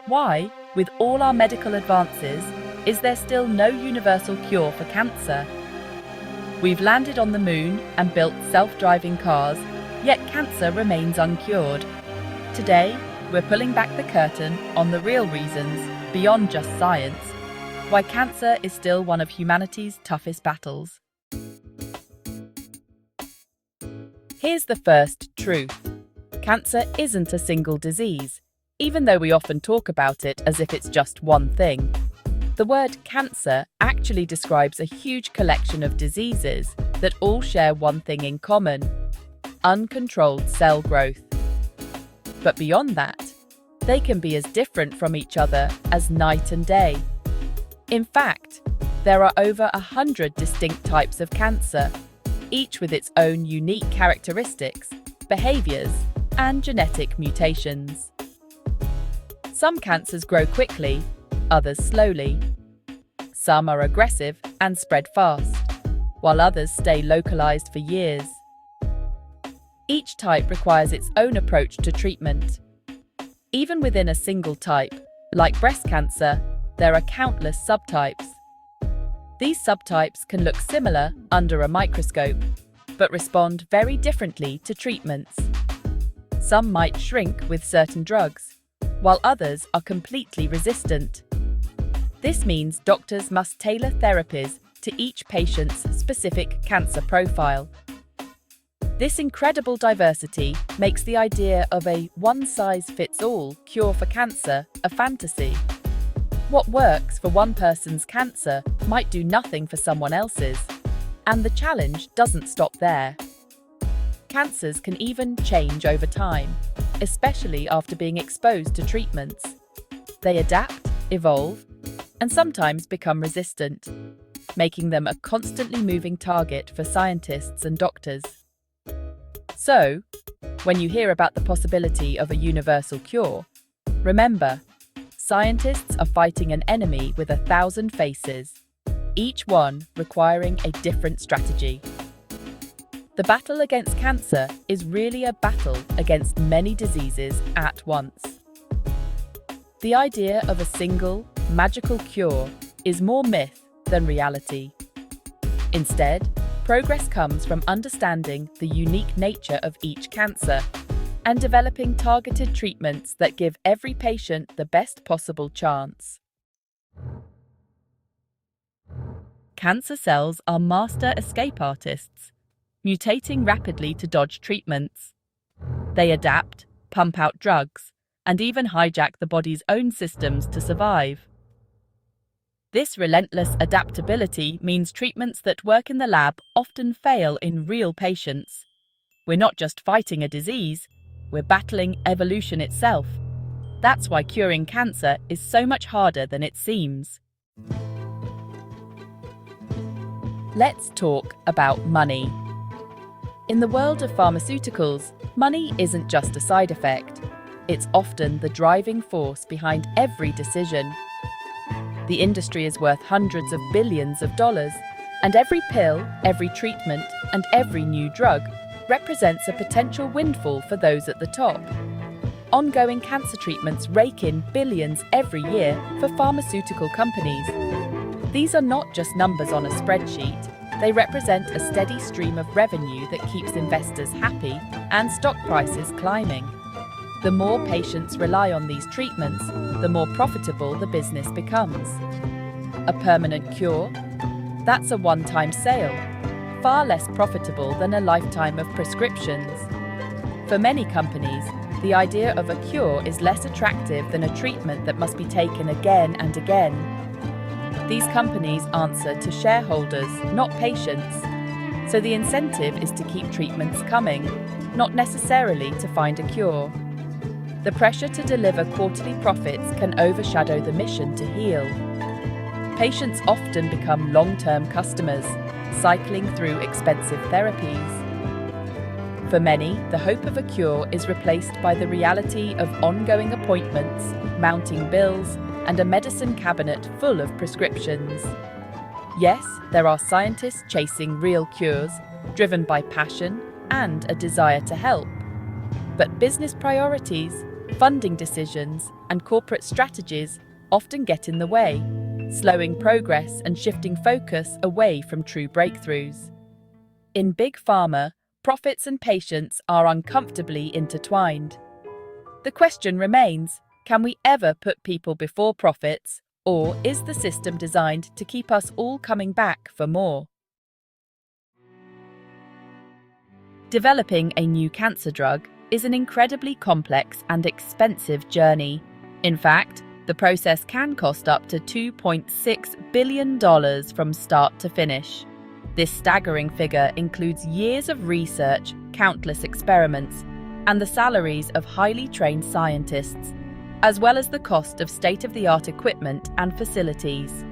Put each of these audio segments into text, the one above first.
Why, with all our medical advances, is there still no universal cure for cancer? We've landed on the moon and built self-driving cars, yet cancer remains uncured. Today, we're pulling back the curtain on the real reasons, beyond just science, why cancer is still one of humanity's toughest battles. Here's the first truth. Cancer isn't a single disease, even though we often talk about it as if it's just one thing. The word cancer actually describes a huge collection of diseases that all share one thing in common: uncontrolled cell growth. But beyond that, they can be as different from each other as night and day. In fact, there are over 100 distinct types of cancer, each with its own unique characteristics, behaviors, and genetic mutations. Some cancers grow quickly, others slowly. Some are aggressive and spread fast, while others stay localized for years. Each type requires its own approach to treatment. Even within a single type, like breast cancer, there are countless subtypes. These subtypes can look similar under a microscope, but respond very differently to treatments. Some might shrink with certain drugs, while others are completely resistant. This means doctors must tailor therapies to each patient's specific cancer profile. This incredible diversity makes the idea of a one-size-fits-all cure for cancer a fantasy. What works for one person's cancer might do nothing for someone else's, and the challenge doesn't stop there. Cancers can even change over time, especially after being exposed to treatments. They adapt, evolve, and sometimes become resistant, making them a constantly moving target for scientists and doctors. So, when you hear about the possibility of a universal cure, remember, scientists are fighting an enemy with 1,000 faces, each one requiring a different strategy. The battle against cancer is really a battle against many diseases at once. The idea of a single, magical cure is more myth than reality. Instead, progress comes from understanding the unique nature of each cancer and developing targeted treatments that give every patient the best possible chance. Cancer cells are master escape artists, mutating rapidly to dodge treatments. They adapt, pump out drugs, and even hijack the body's own systems to survive. This relentless adaptability means treatments that work in the lab often fail in real patients. We're not just fighting a disease, we're battling evolution itself. That's why curing cancer is so much harder than it seems. Let's talk about money. In the world of pharmaceuticals, money isn't just a side effect. It's often the driving force behind every decision. The industry is worth hundreds of billions of dollars, and every pill, every treatment, and every new drug represents a potential windfall for those at the top. Ongoing cancer treatments rake in billions every year for pharmaceutical companies. These are not just numbers on a spreadsheet. They represent a steady stream of revenue that keeps investors happy and stock prices climbing. The more patients rely on these treatments, the more profitable the business becomes. A permanent cure? That's a one-time sale, far less profitable than a lifetime of prescriptions. For many companies, the idea of a cure is less attractive than a treatment that must be taken again and again. These companies answer to shareholders, not patients. So the incentive is to keep treatments coming, not necessarily to find a cure. The pressure to deliver quarterly profits can overshadow the mission to heal. Patients often become long-term customers, cycling through expensive therapies. For many, the hope of a cure is replaced by the reality of ongoing appointments, mounting bills, and a medicine cabinet full of prescriptions. Yes, there are scientists chasing real cures, driven by passion and a desire to help. But business priorities, Funding decisions and corporate strategies often get in the way, slowing progress and shifting focus away from true breakthroughs. In Big Pharma, profits and patients are uncomfortably intertwined. The question remains, can we ever put people before profits, or is the system designed to keep us all coming back for more? Developing a new cancer drug is an incredibly complex and expensive journey. In fact, the process can cost up to $2.6 billion from start to finish. This staggering figure includes years of research, countless experiments, and the salaries of highly trained scientists, as well as the cost of state-of-the-art equipment and facilities.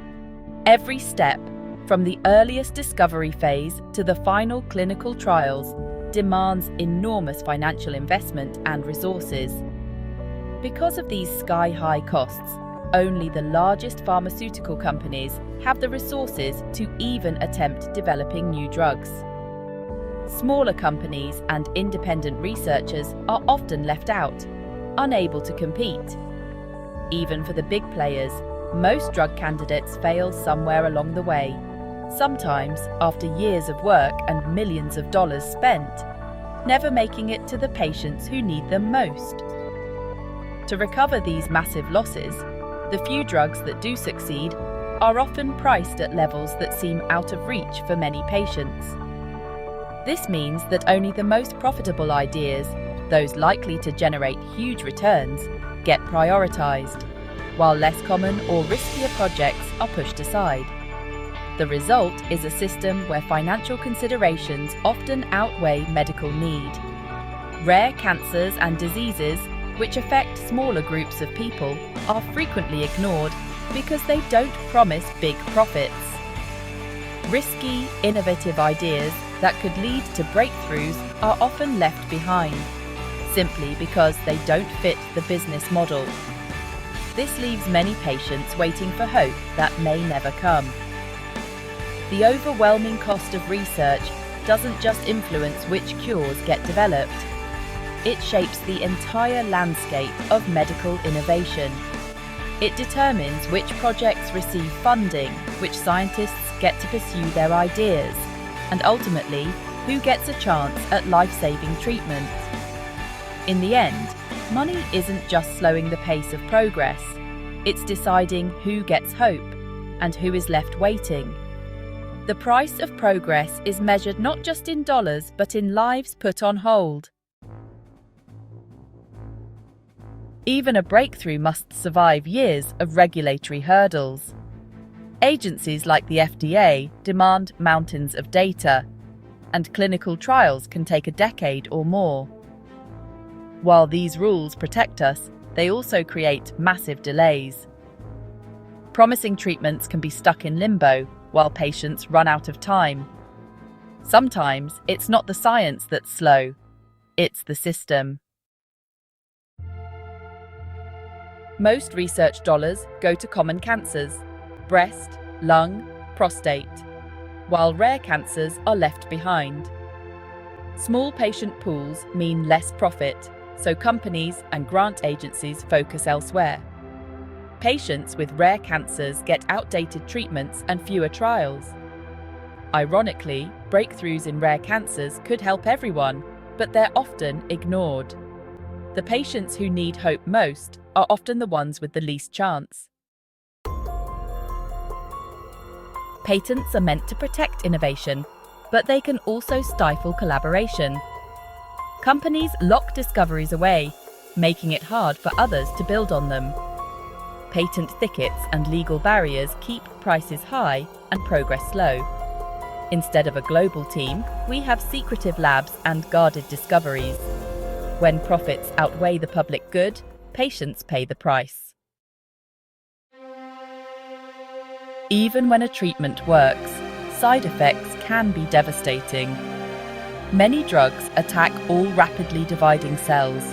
Every step, from the earliest discovery phase to the final clinical trials, demands enormous financial investment and resources. Because of these sky-high costs, only the largest pharmaceutical companies have the resources to even attempt developing new drugs. Smaller companies and independent researchers are often left out, unable to compete. Even for the big players, most drug candidates fail somewhere along the way, sometimes after years of work and millions of dollars spent, never making it to the patients who need them most. To recover these massive losses, the few drugs that do succeed are often priced at levels that seem out of reach for many patients. This means that only the most profitable ideas, those likely to generate huge returns, get prioritized, while less common or riskier projects are pushed aside. The result is a system where financial considerations often outweigh medical need. Rare cancers and diseases, which affect smaller groups of people, are frequently ignored because they don't promise big profits. Risky, innovative ideas that could lead to breakthroughs are often left behind, simply because they don't fit the business model. This leaves many patients waiting for hope that may never come. The overwhelming cost of research doesn't just influence which cures get developed. It shapes the entire landscape of medical innovation. It determines which projects receive funding, which scientists get to pursue their ideas, and ultimately, who gets a chance at life-saving treatment. In the end, money isn't just slowing the pace of progress, it's deciding who gets hope and who is left waiting. The price of progress is measured not just in dollars, but in lives put on hold. Even a breakthrough must survive years of regulatory hurdles. Agencies like the FDA demand mountains of data, and clinical trials can take a decade or more. While these rules protect us, they also create massive delays. Promising treatments can be stuck in limbo while patients run out of time. Sometimes it's not the science that's slow, it's the system. Most research dollars go to common cancers: breast, lung, prostate, while rare cancers are left behind. Small patient pools mean less profit, so companies and grant agencies focus elsewhere. Patients with rare cancers get outdated treatments and fewer trials. Ironically, breakthroughs in rare cancers could help everyone, but they're often ignored. The patients who need hope most are often the ones with the least chance. Patents are meant to protect innovation, but they can also stifle collaboration. Companies lock discoveries away, making it hard for others to build on them. Patent thickets and legal barriers keep prices high and progress slow. Instead of a global team, we have secretive labs and guarded discoveries. When profits outweigh the public good, patients pay the price. Even when a treatment works, side effects can be devastating. Many drugs attack all rapidly dividing cells,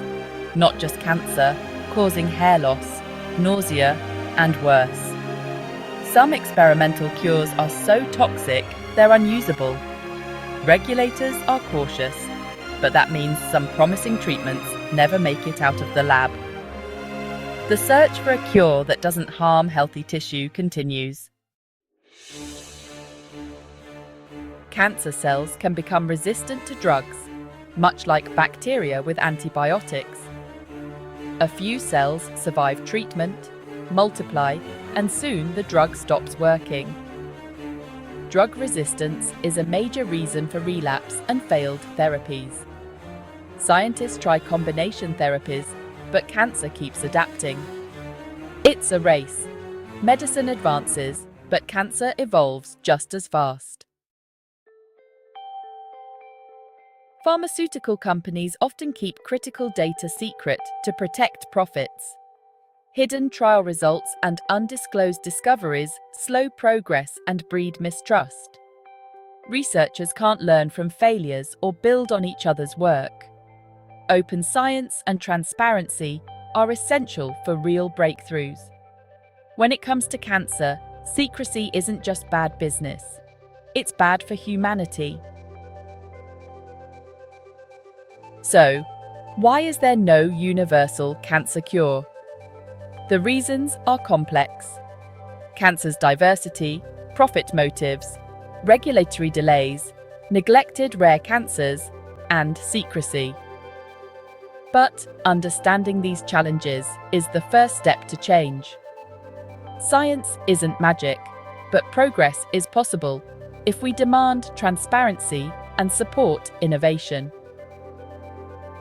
not just cancer, causing hair loss, nausea, and worse. Some experimental cures are so toxic they're unusable. Regulators are cautious, but that means some promising treatments never make it out of the lab. The search for a cure that doesn't harm healthy tissue continues. Cancer cells can become resistant to drugs, much like bacteria with antibiotics. A few cells survive treatment, multiply, and soon the drug stops working. Drug resistance is a major reason for relapse and failed therapies. Scientists try combination therapies, but cancer keeps adapting. It's a race. Medicine advances, but cancer evolves just as fast. Pharmaceutical companies often keep critical data secret to protect profits. Hidden trial results and undisclosed discoveries slow progress and breed mistrust. Researchers can't learn from failures or build on each other's work. Open science and transparency are essential for real breakthroughs. When it comes to cancer, secrecy isn't just bad business. It's bad for humanity. So, why is there no universal cancer cure? The reasons are complex. Cancer's diversity, profit motives, regulatory delays, neglected rare cancers, and secrecy. But understanding these challenges is the first step to change. Science isn't magic, but progress is possible if we demand transparency and support innovation.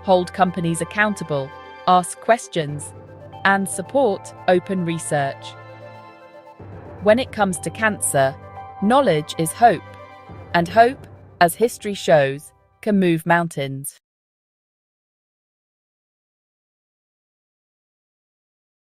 Hold companies accountable, ask questions, and support open research. When it comes to cancer, knowledge is hope, and hope, as history shows, can move mountains.